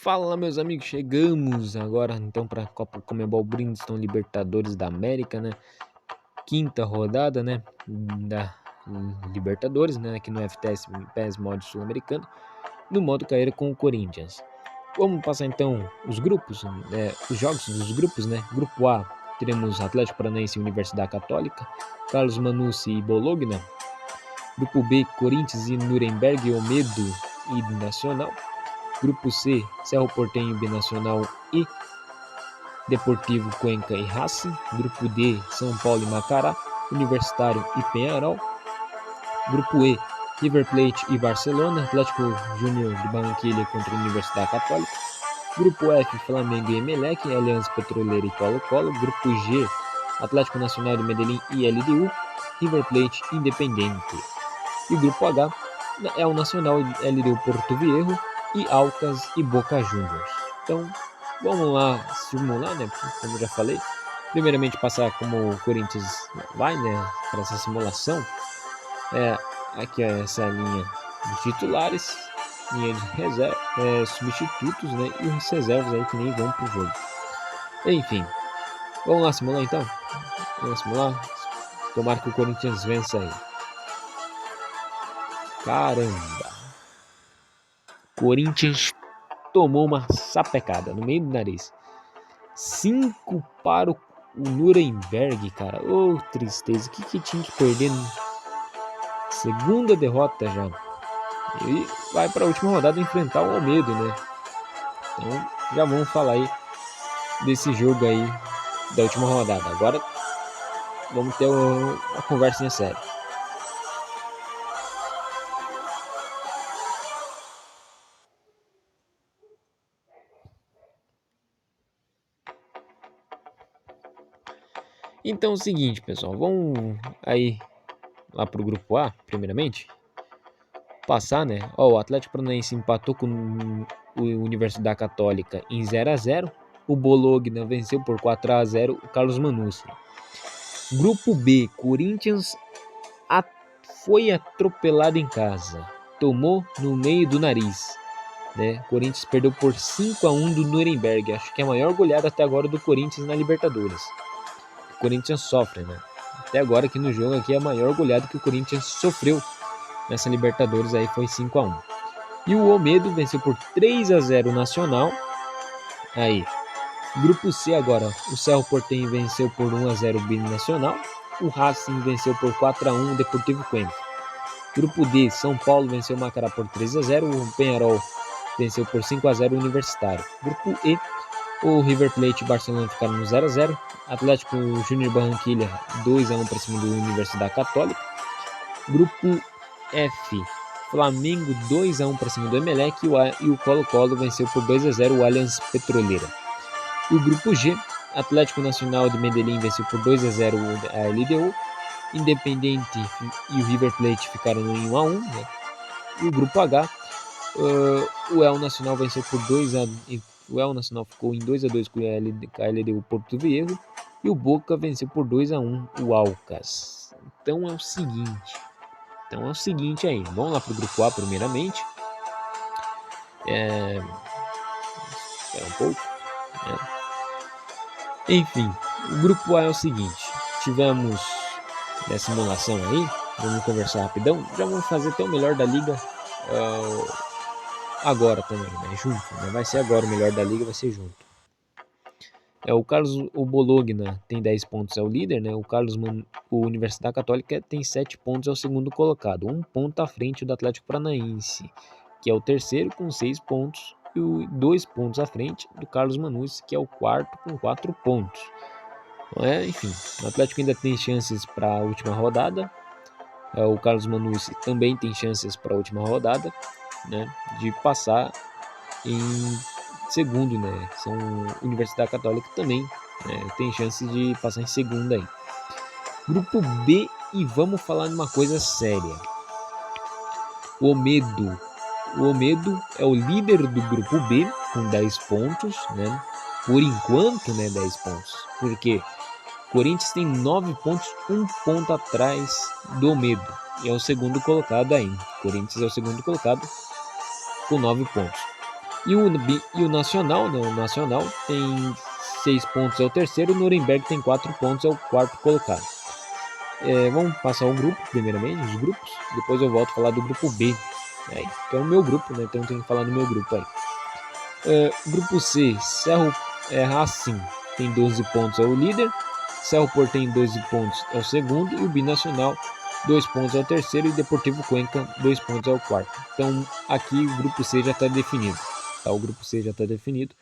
Fala, meus amigos, chegamos agora então para a Copa Conmebol Bridgestone Libertadores da América, né? Quinta rodada, né, da Libertadores, né, aqui no FTS PES Mod Sul-Americano, no modo carreira com o Corinthians. Vamos passar então os grupos, os jogos dos grupos, né? Grupo A, teremos Atlético Paranaense e Universidade Católica, Carlos Manussi e Bologna. Grupo B, Corinthians e Nuremberg, Olmedo e Nacional. Grupo C, Cerro Porteño, Binacional e Deportivo Cuenca e Racing. Grupo D, São Paulo e Macará, Universitário e Peñarol. Grupo E, River Plate e Barcelona, Atlético Júnior de Barranquilla contra a Universidade Católica. Grupo F, Flamengo e Emelec, Aliança Petroleira e Colo-Colo. Grupo G, Atlético Nacional de Medellín e LDU, River Plate Independente. E o Grupo H é o Nacional LDU Porto Viejo e Aucas e Boca Juniors. Então, vamos lá simular, né? Como eu já falei. Primeiramente, passar como o Corinthians vai, né? Para essa simulação. Aqui é essa linha de titulares, linha de reserva, substitutos, né? E os reservas aí que nem vão pro jogo. Enfim, vamos lá simular então? Vamos lá simular? Tomara que o Corinthians vença aí. Caramba! Corinthians tomou uma sapecada no meio do nariz. 5 para o Nuremberg, cara. Ô, tristeza. O que tinha que perder? Segunda derrota já. E vai para a última rodada enfrentar o Olmedo, né? Então já vamos falar aí desse jogo aí da última rodada. Agora vamos ter uma conversinha séria. Então é o seguinte, pessoal, vamos aí lá pro grupo A, primeiramente. Passar, né? O Atlético Paranaense empatou com o Universidade Católica em 0-0. O Bologna venceu por 4-0 o Carlos Manussi. Grupo B, Corinthians foi atropelado em casa. Tomou no meio do nariz. Né? Corinthians perdeu por 5-1 do Nuremberg. Acho que é a maior goleada até agora do Corinthians na Libertadores. O Corinthians sofre, né? Até agora aqui no jogo aqui é a maior goleada que o Corinthians sofreu nessa Libertadores aí, foi 5-1. E o Olmedo venceu por 3-0 o Nacional. Aí, Grupo C agora, o Cerro Porteño venceu por 1-0 o Binacional. O Racing venceu por 4-1 o Deportivo Cuenca. Grupo D, São Paulo venceu o Macará por 3-0. O Peñarol venceu por 5-0 o Universitário. Grupo E, o River Plate e Barcelona ficaram no 0-0. Atlético Júnior Barranquilla 2-1 para cima do Universidade Católica. Grupo F, Flamengo 2-1 para cima do Emelec e o Colo-Colo venceu por 2-0 o Aliança Petroleira. E o grupo G, Atlético Nacional de Medellín venceu por 2-0 a LDU, Independente e o River Plate ficaram em 1-1, né? E o grupo H, o El Nacional venceu por 2-1, o El Nacional ficou em 2-2 com a LDU Porto Viejo e o Boca venceu por 2-1 o Aucas. Então é o seguinte aí, vamos lá para o grupo A primeiramente. Espera um pouco. Enfim, o grupo A é o seguinte. Tivemos a simulação aí. Vamos conversar rapidão. Já vamos fazer até o melhor da liga agora também, né? Junto. Não vai ser agora o melhor da liga, vai ser junto. O Bologna tem 10 pontos, é o líder, né? O Universidade Católica tem 7 pontos, é o segundo colocado. 1 ponto à frente do Atlético Paranaense, que é o terceiro com 6 pontos. E 2 pontos à frente do Carlos Manussi, que é o quarto com 4 pontos. Enfim, o Atlético ainda tem chances para a última rodada. O Carlos Manussi também tem chances para a última rodada, né, de passar em segundo, né? São Universidade Católica também, né, tem chances de passar em segunda aí. Grupo B, e vamos falar de uma coisa séria. O Olmedo é o líder do grupo B com 10 pontos, né? Por enquanto, né, 10 pontos. Porque Corinthians tem 9 pontos, 1 ponto atrás do Olmedo. E é o segundo colocado aí. Corinthians é o segundo colocado com 9 pontos. E o Nacional, né? O Nacional tem 6 pontos, é o terceiro. O Nuremberg tem 4 pontos, é o quarto colocado. Vamos passar o grupo, primeiramente, os grupos. Depois eu volto a falar do grupo B, aí, que é o meu grupo, né? Então eu tenho que falar do meu grupo aí. Grupo C, Cerro Racing tem 12 pontos, é o líder. Cerro Porto tem 12 pontos, é o segundo. E o Binacional, 2 pontos, é o terceiro. E Deportivo Cuenca, 2 pontos, é o quarto. Então aqui o grupo C já está definido. Tá? O grupo C já está definido,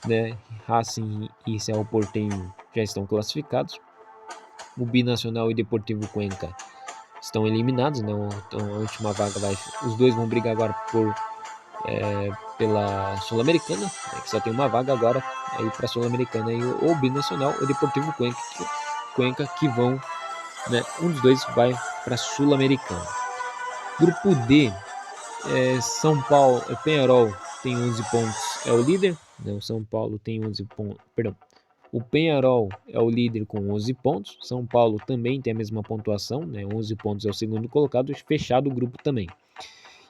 né? Racing e Cerro Porto já estão classificados. O Binacional e Deportivo Cuenca estão eliminados, né? Então a última vaga os dois vão brigar agora pela Sul-Americana, né? Que só tem uma vaga agora aí para a Sul-Americana, e o Binacional e o Deportivo Cuenca que vão, né? Um dos dois vai para a Sul-Americana. Grupo D, São Paulo, Penharol tem 11 pontos, é o líder, né? O São Paulo tem 11 pontos, perdão. O Penharol é o líder com 11 pontos. São Paulo também tem a mesma pontuação, né? 11 pontos é o segundo colocado, fechado o grupo também.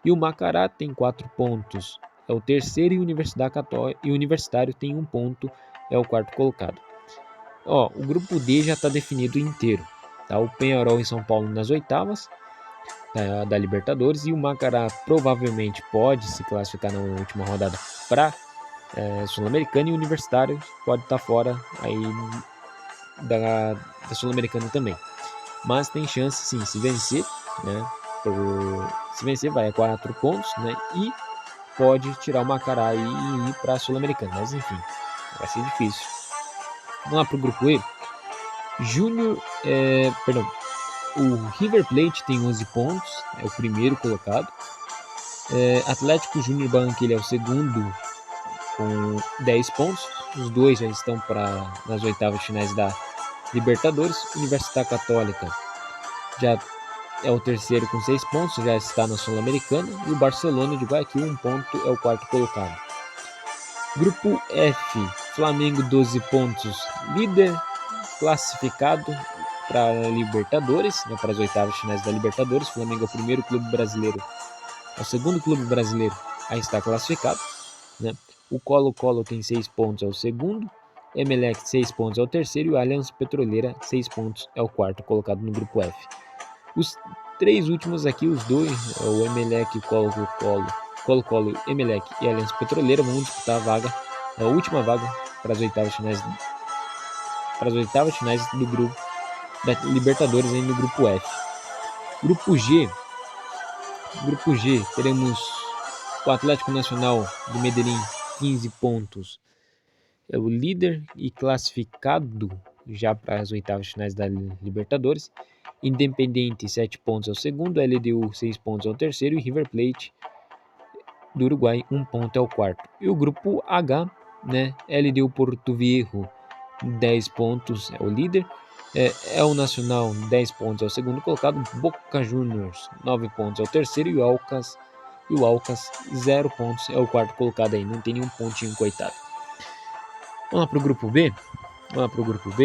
E o Macará tem 4 pontos, é o terceiro, e o Universitário tem 1 ponto, é o quarto colocado. O grupo D já está definido inteiro. Tá? O Penharol em São Paulo nas oitavas da Libertadores, e o Macará provavelmente pode se classificar na última rodada para Sul-Americana, e o Universitário pode estar fora aí da Sul-Americana também. Mas tem chance sim, se vencer, né? Se vencer vai a 4 pontos, né? E pode tirar o Macará e ir para a Sul-Americana. Mas enfim, vai ser difícil. Vamos lá para o grupo E. O River Plate tem 11 pontos, é o primeiro colocado. Atlético Júnior Barranquilla é o segundo com 10 pontos. Os dois já estão nas oitavas finais da Libertadores. Universidade Católica já é o terceiro com 6 pontos, já está na Sul-Americana. E o Barcelona de Guayaquil, 1 ponto, é o quarto colocado. Grupo F, Flamengo 12 pontos, líder, classificado para a Libertadores, né, para as oitavas finais da Libertadores. Flamengo é o primeiro clube brasileiro, é o segundo clube brasileiro a estar classificado, né? O Colo-Colo tem 6 pontos, é o segundo. Emelec 6 pontos, é o terceiro. E o Allianz Petroleira 6 pontos, é o quarto colocado no grupo F. Os 3 últimos aqui, os dois, o Emelec, Colo-Colo, Emelec e Allianz Petroleira, vão disputar a última vaga para as oitavas finais do grupo da Libertadores, aí no grupo F. Grupo G, teremos o Atlético Nacional do Medellín, 15 pontos, é o líder e classificado já para as oitavas finais da Libertadores. Independiente, 7 pontos, é o segundo. LDU, 6 pontos, é o terceiro. E River Plate do Uruguai, 1 ponto, é o quarto. E o grupo H, né? LDU Porto Viejo, 10 pontos, é o líder. O Nacional, 10 pontos, é o segundo colocado. Boca Juniors, 9 pontos, é o terceiro. E o Alcas, 0 pontos, é o quarto colocado aí. Não tem nenhum pontinho, coitado. Vamos lá para o grupo B.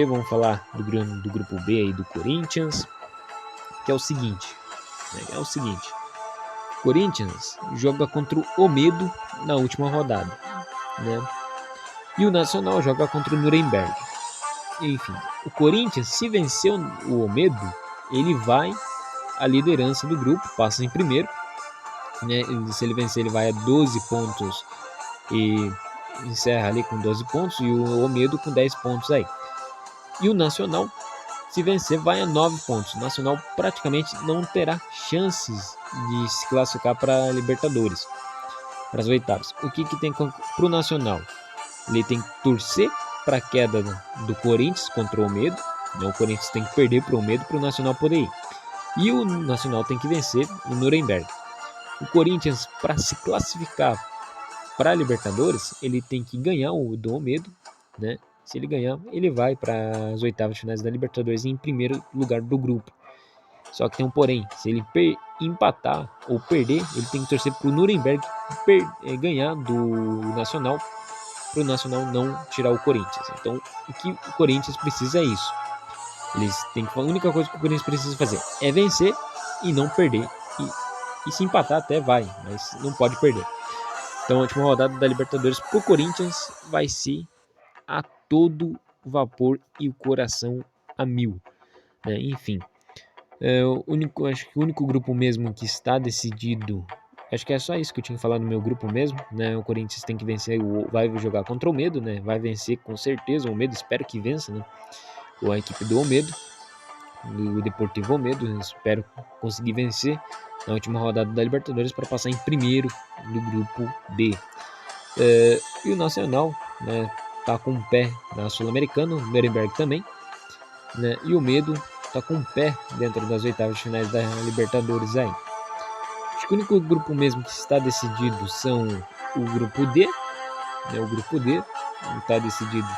Vamos falar do grupo B aí do Corinthians, que é o seguinte. Corinthians joga contra o Olmedo na última rodada, né? E o Nacional joga contra o Nuremberg. Enfim, o Corinthians, se vencer o Olmedo, ele vai à liderança do grupo, passa em primeiro, né? Se ele vencer, ele vai a 12 pontos e encerra ali com 12 pontos, e o Olmedo com 10 pontos aí. E o Nacional, se vencer, vai a 9 pontos. O Nacional praticamente não terá chances de se classificar para a Libertadores, para as oitavas. O que tem para o Nacional? Ele tem que torcer para a queda do Corinthians contra o Olmedo. O Corinthians tem que perder para o Olmedo para o Nacional poder ir. E o Nacional tem que vencer o Nuremberg. O Corinthians, para se classificar para a Libertadores, ele tem que ganhar o do Olmedo, né? Se ele ganhar, ele vai para as oitavas finais da Libertadores em primeiro lugar do grupo. Só que tem um porém, se ele empatar ou perder, ele tem que torcer para o Nuremberg ganhar do Nacional, para o Nacional não tirar o Corinthians. Então, o que o Corinthians precisa é isso. A única coisa que o Corinthians precisa fazer é vencer e não perder. E se empatar até vai, mas não pode perder. Então, a última rodada da Libertadores pro Corinthians vai ser a todo vapor e o coração a mil, né? Enfim, acho que o único grupo mesmo que está decidido, acho que é só isso que eu tinha que falar no meu grupo mesmo, né? O Corinthians tem que vencer, vai jogar contra o Medo, né? Vai vencer com certeza o Medo, espero que vença, né? Ou a equipe do Medo, do Deportivo Medo, espero conseguir vencer na última rodada da Libertadores para passar em primeiro do grupo B. E o Nacional, né, tá com um pé na Sul-Americana, o Nuremberg também, né, e o Medo tá com um pé dentro das oitavas de finais da Libertadores aí. Acho que o único grupo mesmo que está decidido são o grupo D, né, o grupo D está decidido.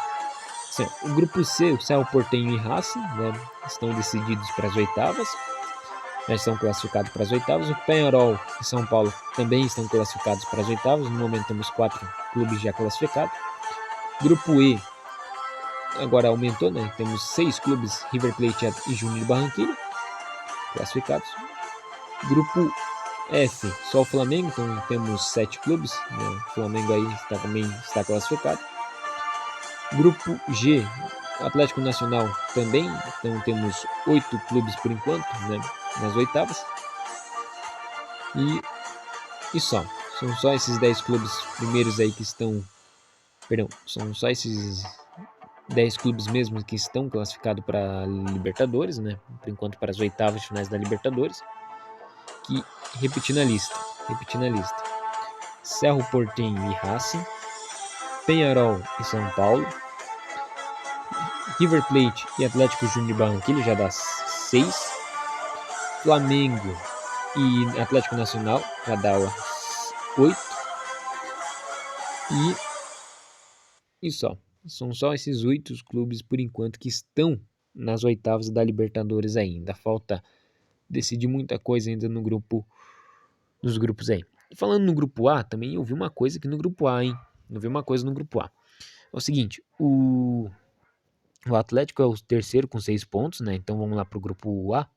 Sim, o grupo C, o Cerro Porteño e Racing, né, estão decididos para as oitavas, já estão classificados para as oitavas. O Peñarol e São Paulo também estão classificados para as oitavas. No momento temos 4 clubes já classificados. Grupo E agora aumentou, né? Temos 6 clubes, River Plate e Júnior de Barranquilla, classificados. Grupo F, só o Flamengo, então temos 7 clubes, né? O Flamengo aí também está classificado. Grupo G, Atlético Nacional também, então temos 8 clubes por enquanto, né? Nas oitavas. E só, são só esses 10 clubes primeiros aí que estão, perdão, são só esses 10 clubes mesmo que estão classificados para a Libertadores, né? Por enquanto para as oitavas de finais da Libertadores. Que, repetindo a lista. Cerro Porteño e Racing, Peñarol e São Paulo, River Plate e Atlético Júnior de Barranquilla, já dá 6, Flamengo e Atlético Nacional, já dá 8, e só. São só esses 8 clubes por enquanto que estão nas oitavas da Libertadores ainda. Falta decidir muita coisa ainda nos grupos aí. E falando no grupo A, também eu vi uma coisa aqui no grupo A, hein? Eu vi uma coisa no grupo A. É o seguinte, o Atlético é o terceiro com 6 pontos, né? Então vamos lá pro grupo A.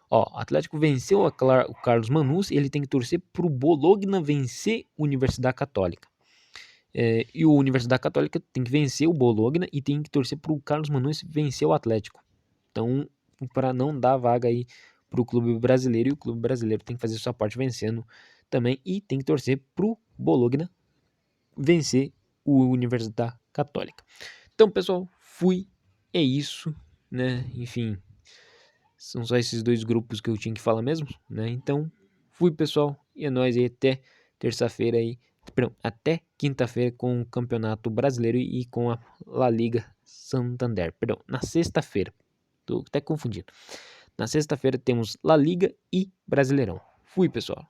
Ó, o Atlético venceu o Carlos Manus e ele tem que torcer pro Bologna vencer a Universidade Católica. E o Universidade Católica tem que vencer o Bologna e tem que torcer pro Carlos Manus vencer o Atlético. Então, para não dar vaga aí pro clube brasileiro, e o clube brasileiro tem que fazer sua parte vencendo também e tem que torcer pro Bologna vencer o Universidade Católica. Então, pessoal, é isso, né? Enfim, são só esses 2 grupos que eu tinha que falar mesmo, né? Então, pessoal, e é nóis aí até terça-feira aí, perdão, até quinta-feira com o Campeonato Brasileiro e com a La Liga Santander, perdão, na sexta-feira, tô até confundido. Na sexta-feira temos La Liga e Brasileirão. Pessoal.